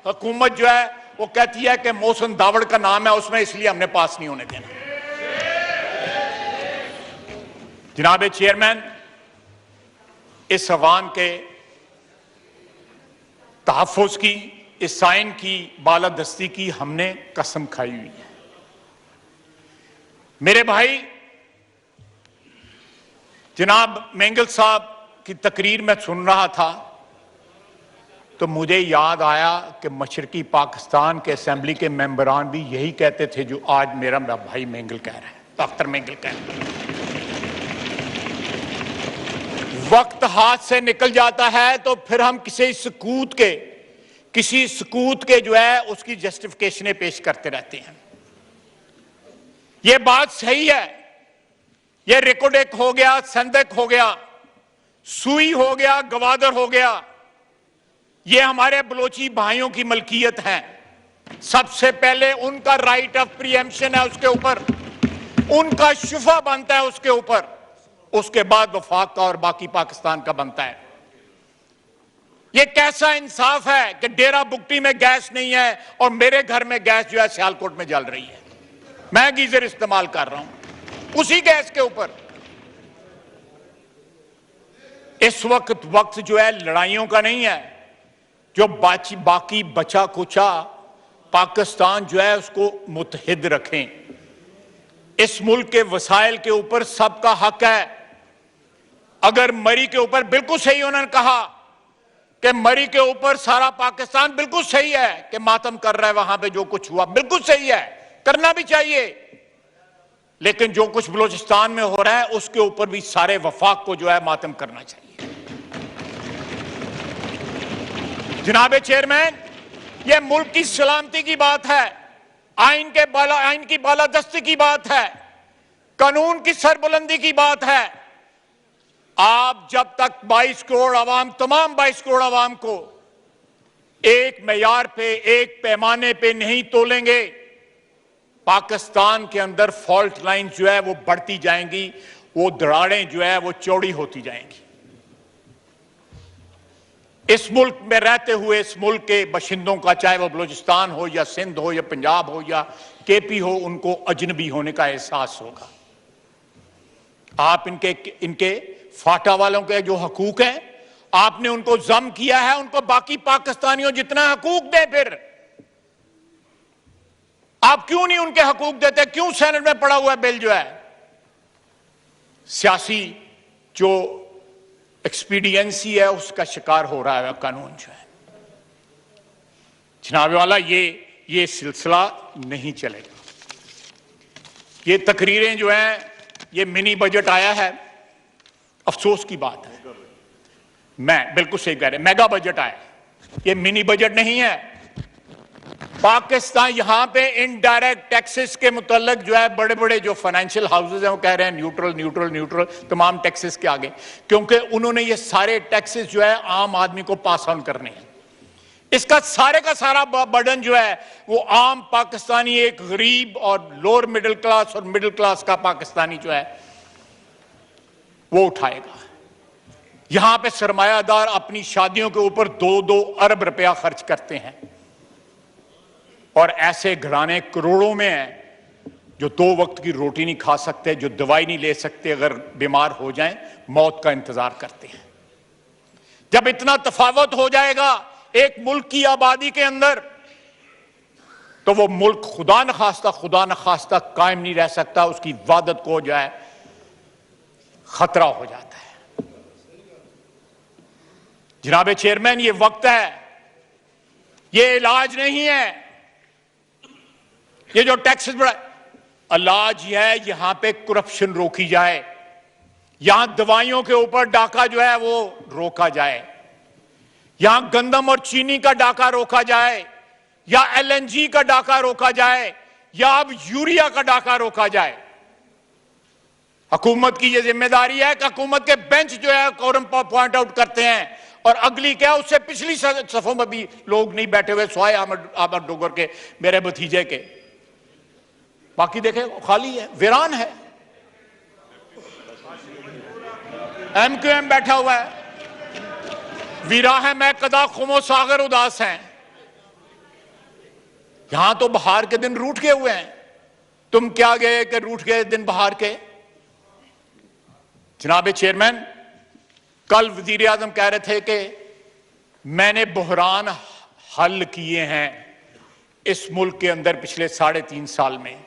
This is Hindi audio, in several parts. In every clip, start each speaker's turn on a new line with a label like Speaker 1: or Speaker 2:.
Speaker 1: हुकूमत जो है वो कहती है कि मोहसिन दावड़ का नाम है उसमें, इसलिए हमने पास नहीं होने देना। जनाब चेयरमैन, इस अवान के तहफ़्फ़ुज़ की, इस आइन की बालादस्ती की हमने कसम खाई हुई है। मेरे भाई जनाब मेंगल साहब की तकरीर में सुन रहा था तो मुझे याद आया कि मशरकी पाकिस्तान के असेंबली के मेंबरान भी यही कहते थे जो आज मेरा भाई मेंगल कह रहा है, अख्तर मेंगल कह रहा है। वक्त हाथ से निकल जाता है तो फिर हम किसी सकूत के जो है उसकी जस्टिफिकेशनें पेश करते रहते हैं। यह बात सही है, यह रिकोडेक हो गया, संदक हो गया, सुई हो गया, गवादर हो गया, ये हमारे बलोची भाइयों की मलकियत है। सबसे पहले उनका राइट ऑफ प्रीएम्पशन है, उसके ऊपर उनका शुफा बनता है, उसके ऊपर उसके बाद वफाक का और बाकी पाकिस्तान का बनता है। ये कैसा इंसाफ है कि डेरा बुगटी में गैस नहीं है और मेरे घर में गैस जो है सियालकोट में जल रही है, मैं गीजर इस्तेमाल कर रहा हूं उसी गैस के ऊपर। इस वक्त जो है लड़ाइयों का नहीं है, जो बाकी बचा कुचा पाकिस्तान जो है उसको मुत्तहिद रखें। इस मुल्क के वसाइल के ऊपर सबका हक है। अगर मरी के ऊपर, बिल्कुल सही उन्होंने कहा कि मरी के ऊपर सारा पाकिस्तान बिल्कुल सही है कि मातम कर रहा है, वहां पे जो कुछ हुआ बिल्कुल सही है, करना भी चाहिए, लेकिन जो कुछ बलूचिस्तान में हो रहा है उसके ऊपर भी सारे वफाक को जो है मातम करना चाहिए। जनाब चेयरमैन, यह मुल्क की सलामती की बात है, आइन की बालादस्ती की बात है, कानून की सरबुलंदी की बात है। आप जब तक 22 करोड़ आवाम, तमाम 22 करोड़ आवाम को एक मेयार पे, एक पैमाने पे नहीं तोलेंगे, पाकिस्तान के अंदर फॉल्ट लाइन जो है वो बढ़ती जाएंगी, वो दरारें जो है वो चौड़ी होती जाएंगी। इस मुल्क में रहते हुए इस मुल्क के बाशिंदों का, चाहे वो बलूचिस्तान हो या सिंध हो या पंजाब हो या केपी हो, उनको अजनबी होने का एहसास होगा। आप इनके फाटा वालों के जो हकूक हैं आपने उनको जम किया है, उनको बाकी पाकिस्तानियों जितना हकूक दें। फिर आप क्यों नहीं उनके हकूक देते? क्यों सेनेट में पड़ा हुआ बिल जो है सियासी जो एक्सपीडियंसी है उसका शिकार हो रहा है कानून जो है? जनाब वाला, ये सिलसिला नहीं चलेगा। ये तकरीरें जो हैं, ये मिनी बजट आया है, अफसोस की बात है, मैं बिल्कुल सही कह रहे, मेगा बजट आया, ये मिनी बजट नहीं है। पाकिस्तान यहां पे इनडायरेक्ट टैक्सेस के मुतल्लिक जो है बड़े बड़े जो फाइनेंशियल हाउसेज हैं वो कह रहे हैं न्यूट्रल न्यूट्रल न्यूट्रल तमाम टैक्सेस के आगे, क्योंकि उन्होंने ये सारे टैक्सेस जो है आम आदमी को पास ऑन करने हैं। इसका सारे का सारा बर्डन जो है वो आम पाकिस्तानी, एक गरीब और लोअर मिडिल क्लास और मिडिल क्लास का पाकिस्तानी जो है वो उठाएगा। यहां पे सरमायादार अपनी शादियों के ऊपर 2-2 अरब रुपया खर्च करते हैं और ऐसे घराने करोड़ों में हैं जो 2 वक्त की रोटी नहीं खा सकते, जो दवाई नहीं ले सकते, अगर बीमार हो जाएं मौत का इंतजार करते हैं। जब इतना तफावत हो जाएगा एक मुल्क की आबादी के अंदर, तो वो मुल्क खुदा न खास्ता कायम नहीं रह सकता, उसकी वादत को जो है खतरा हो जाता है। जनाब चेयरमैन, ये वक्त है, ये इलाज नहीं है। ये जो टैक्सेस बढ़ा, इलाज है यहां पे करप्शन रोकी जाए, यहां दवाइयों के ऊपर डाका जो है वो रोका जाए, यहां गंदम और चीनी का डाका रोका जाए, या एलएनजी का डाका रोका जाए, या अब यूरिया का डाका रोका जाए। हुकूमत की यह जिम्मेदारी है कि हुकूमत के बेंच जो है कोरम पॉइंट आउट करते हैं, और अगली क्या, उससे पिछली सफों में भी लोग नहीं बैठे हुए स्वाय अहमद डोगर के, मेरे भतीजे के, बाकी देखे खाली है, वीरान है। एमक्यूएम बैठा हुआ है, वीरा है, मैं कदा खुमो सागर उदास हैं। यहां तो बहार के दिन रूठ गए हुए हैं, तुम क्या गए कि रूठ गए दिन बहार के। जनाब चेयरमैन, कल वजीर आजम कह रहे थे कि मैंने बहरान हल किए हैं इस मुल्क के अंदर पिछले 3.5 साल में।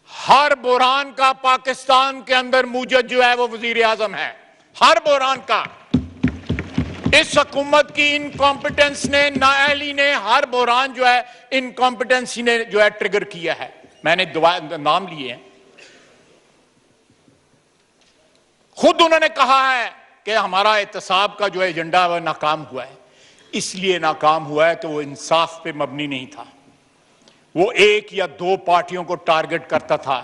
Speaker 1: हर बहरान का पाकिस्तान के अंदर मूजद जो है वो वजीर आजम है, हर बहरान का। इस हुकूमत की इनकॉम्पिटेंस ने, नाअहली ने, हर बहरान जो है इनकॉम्पिटेंसी ने जो है ट्रिगर किया है। मैंने नाम लिए हैं, खुद उन्होंने कहा है कि हमारा एहतसाब का जो एजेंडा वह नाकाम हुआ है। इसलिए नाकाम हुआ है कि वो इंसाफ पे मबनी नहीं था, वो 1 या 2 पार्टियों को टारगेट करता था।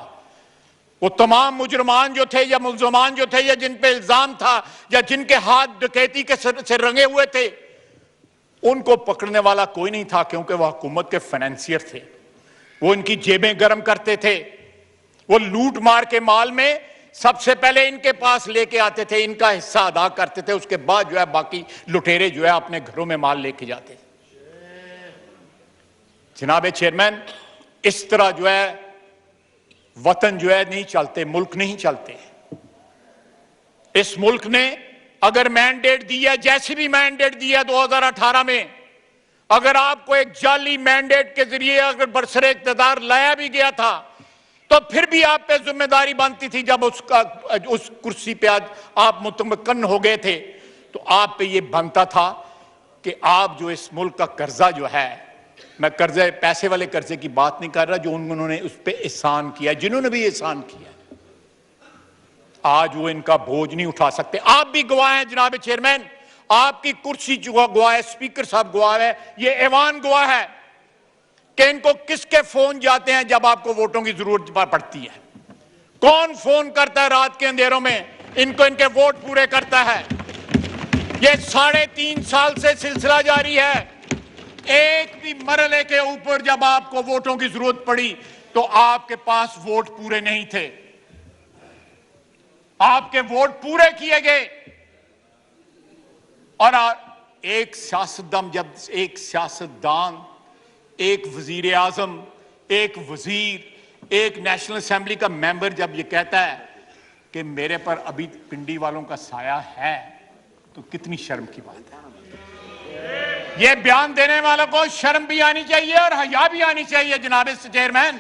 Speaker 1: वो तमाम मुजरमान जो थे या मुल्जमान जो थे या जिन पे इल्जाम था या जिनके हाथ डकैती के से रंगे हुए थे, उनको पकड़ने वाला कोई नहीं था, क्योंकि वह हुकूमत के फाइनेंसियर थे। वो इनकी जेबें गर्म करते थे, वो लूट मार के माल में सबसे पहले इनके पास लेके आते थे, इनका हिस्सा अदा करते थे, उसके बाद जो है बाकी लुटेरे जो है अपने घरों में माल लेके जाते थे। जनाब चेयरमैन, इस तरह जो है वतन जो है नहीं चलते, मुल्क नहीं चलते। इस मुल्क ने अगर मैंडेट दिया, जैसे भी मैंडेट दिया 2018 में, अगर आपको एक जाली मैंडेट के जरिए अगर बरसरे इक़्तिदार लाया भी गया था, तो फिर भी आप पे जिम्मेदारी बनती थी। जब उस कुर्सी पे आज आप मुतमक्कन हो गए थे, तो आप पे ये बनता था कि आप जो इस मुल्क का कर्जा जो है, मैं कर्जे पैसे वाले कर्जे की बात नहीं कर रहा, जो उन्होंने उस पर एहसान किया, जिन्होंने भी एहसान किया, आज वो इनका बोझ नहीं उठा सकते। आप भी गवाह हैं जनाब चेयरमैन, आपकी कुर्सी जो गवाह है, स्पीकर साहब गवाह है, ये ऐवान गवाह है कि इनको किसके फोन जाते हैं जब आपको वोटों की जरूरत पड़ती है। कौन फोन करता है रात के अंधेरों में, इनको इनके वोट पूरे करता है। ये 3.5 साल से सिलसिला जारी है। एक भी मरहले के ऊपर जब आपको वोटों की जरूरत पड़ी तो आपके पास वोट पूरे नहीं थे, आपके वोट पूरे किए गए। और एक सियासतदान, जब एक सियासतदान, एक वजीर आजम, एक वजीर, एक नेशनल असेंबली का मेंबर जब ये कहता है कि मेरे पर अभी पिंडी वालों का साया है, तो कितनी शर्म की बात है। ये बयान देने वालों को शर्म भी आनी चाहिए और हया भी आनी चाहिए। जनाब चेयरमैन,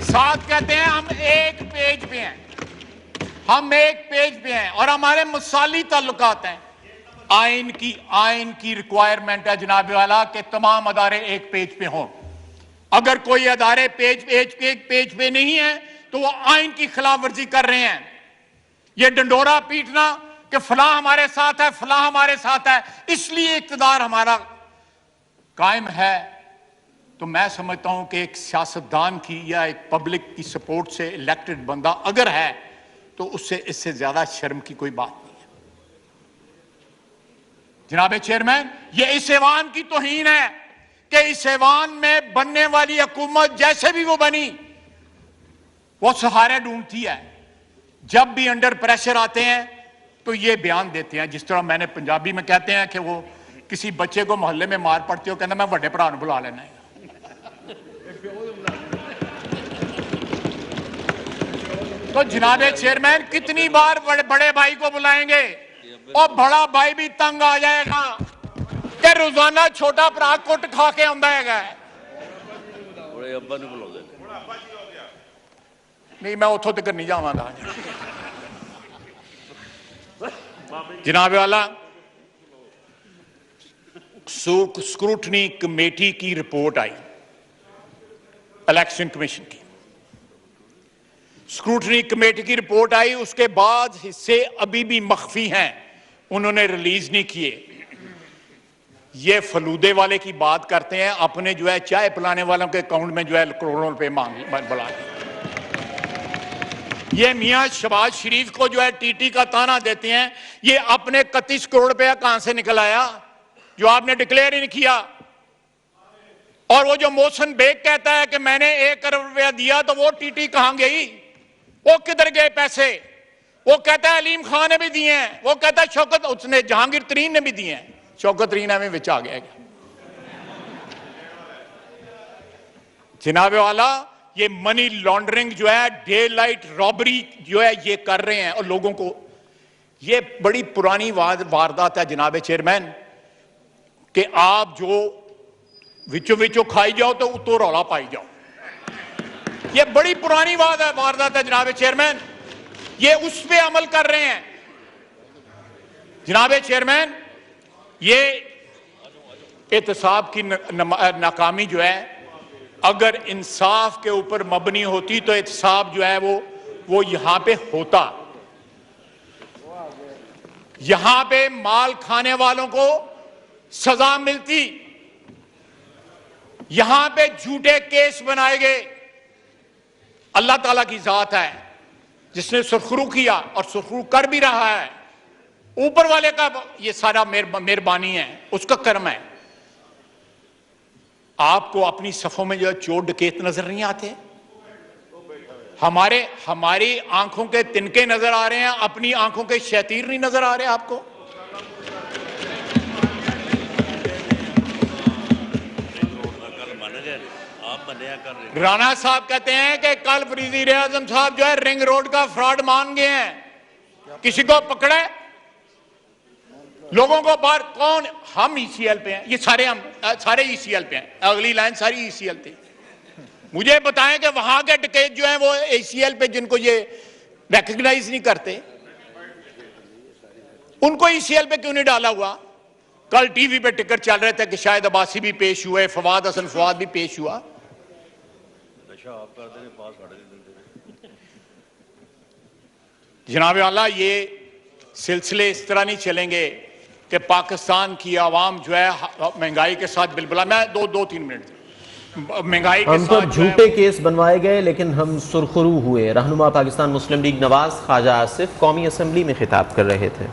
Speaker 1: साथ कहते हैं हम एक पेज पे हैं, हम एक पेज पे हैं और हमारे मुसाली ताल्लुकात हैं। आइन की रिक्वायरमेंट है जनाब वाला कि तमाम अदारे एक पेज पे हों। अगर कोई अदारे पेज पे नहीं है तो वो आइन की खिलाफ वर्जी कर रहे हैं। ये डंडोरा पीटना कि फलां हमारे साथ है, फलां हमारे साथ है, इसलिए इक़्तिदार हमारा कायम है, तो मैं समझता हूं कि एक सियासतदान की या एक पब्लिक की सपोर्ट से इलेक्टेड बंदा अगर है तो उससे इससे ज्यादा शर्म की कोई बात नहीं है। जनाब चेयरमैन, ये इस ऐवान की तौहीन है कि इस ऐवान में बनने वाली हुकूमत जैसे भी वो बनी, वो सहारे ढूंढती है। जब भी अंडर प्रेशर आते हैं तो ये बयान देते हैं, जिस तरह मैंने पंजाबी में कहते हैं कि वो किसी बच्चे को मोहल्ले में मार पड़ती हो, कहना मैं बड़े भरा नूं बुला लेना है। तो जनाब चेयरमैन, कितनी बार बड़े भाई को बुलाएंगे और बड़ा भाई भी तंग आ जाएगा कि रोजाना छोटा भरा कुट खा के आंदा है। नहीं, मैं उतों तक नहीं जावांगा। जनाब वाला, स्क्रूटनी कमेटी की रिपोर्ट आई, इलेक्शन कमीशन की स्क्रूटनी कमेटी की रिपोर्ट आई, उसके बाद हिस्से अभी भी मख्फी हैं, उन्होंने रिलीज नहीं किए। ये फलूदे वाले की बात करते हैं, अपने जो है चाय पिलाने वालों के अकाउंट में जो है करोड़ों रुपए बुला के। ये मियां शहबाज शरीफ को जो है टीटी का ताना देते हैं, ये अपने 31 करोड़ रुपया कहां से निकल आया जो आपने डिक्लेयर ही नहीं किया। और वो जो मोहसिन बेग कहता है कि मैंने 1 करोड़ रुपया दिया, तो वो टीटी कहां गई, वो किधर गए पैसे? वो कहता है अलीम खान ने भी दिए हैं, वो कहता है शौकत, उसने जहांगीर तरीन ने भी दिए हैं, शौकत तरीन में विच आ गया। जनाबे वाला ये मनी लॉन्ड्रिंग जो है, डे लाइट रॉबरी जो है ये कर रहे हैं और लोगों को, ये बड़ी पुरानी वारदात है जनाबे चेयरमैन कि आप जो विचो विचो खाई जाओ तो उतो रौला पाई जाओ। ये बड़ी पुरानी वारदात है जनाबे चेयरमैन, ये उस पे अमल कर रहे हैं जनाबे चेयरमैन। ये एहतसाब की नाकामी जो है, अगर इंसाफ के ऊपर मबनी होती तो एहतसाब जो है वो यहां पे होता। यहां पे माल खाने वालों को सजा मिलती, यहां पे झूठे केस बनाए गए। अल्लाह ताला की जात है जिसने सुरखरू किया और सुरखरू कर भी रहा है, ऊपर वाले का ये सारा मेहरबानी है, उसका कर्म है। आपको अपनी सफों में जो चोर डकैत नजर नहीं आते? हमारी आंखों के तिनके नजर आ रहे हैं, अपनी आंखों के शैतीर नहीं नजर आ रहे आपको? राणा साहब कहते हैं कि कल वज़ीर आज़म साहब जो है रिंग रोड का फ्रॉड मान गए हैं, किसी को पकड़े, लोगों को बाहर, कौन? हम ईसीएल पे हैं, ये सारे ईसीएल पे हैं, अगली लाइन सारी ईसीएल थी। मुझे बताएं कि वहां के डकैत जो हैं वो ईसीएल पे जिनको ये रिकॉग्नाइज नहीं करते, उनको ईसीएल पे क्यों नहीं डाला हुआ? कल टीवी पे टिकट चल रहे थे कि शायद अब्बासी भी पेश हुए, फवाद हसन फवाद भी पेश हुआ। जनाब आला, ये सिलसिले इस तरह नहीं चलेंगे कि पाकिस्तान की आवाम जो है महंगाई के साथ बिलबुला। मैं दो तीन मिनट महंगाई के
Speaker 2: हम
Speaker 1: साथ
Speaker 2: तो झूठे केस बनवाए गए लेकिन हम सुरखरू हुए। रहनुमा पाकिस्तान मुस्लिम लीग नवाज ख्वाजा आसिफ कौमी असम्बली में खिताब कर रहे थे।